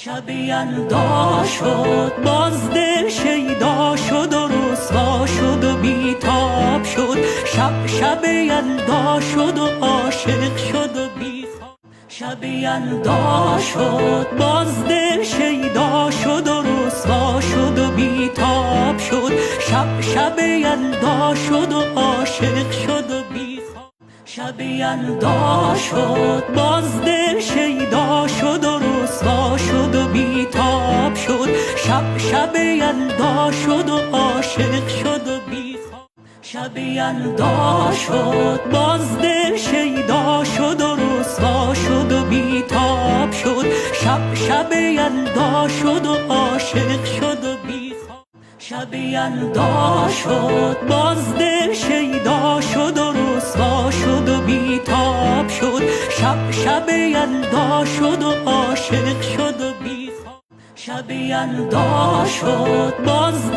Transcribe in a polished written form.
شب یلدا شد باز دل شیدا شد و رسوا شد و بیتاب شد. شب یلدا شد و عاشق شد و بیخواب. شب یلدا شد باز دل شیدا شد و رسوا شد و بیتاب شد. شب یلدا شد و عاشق شد و بیخواب. شب یلدا شد باز دل شیدا شد و رسوا شد و بیتاب شد. شب یلدا شد و عاشق شد و بیخواب. شب یلدا شد باز دل شیدا شد و رسوا شد و بیتاب شد. شب یلدا شد و عاشق شد و بیخواب. شب یلدا شد باز دل شیدا شد و رسوا شد و بیتاب شد. شب یلدا شد و عاشق شد و بیخواب. شب یلدا شد باز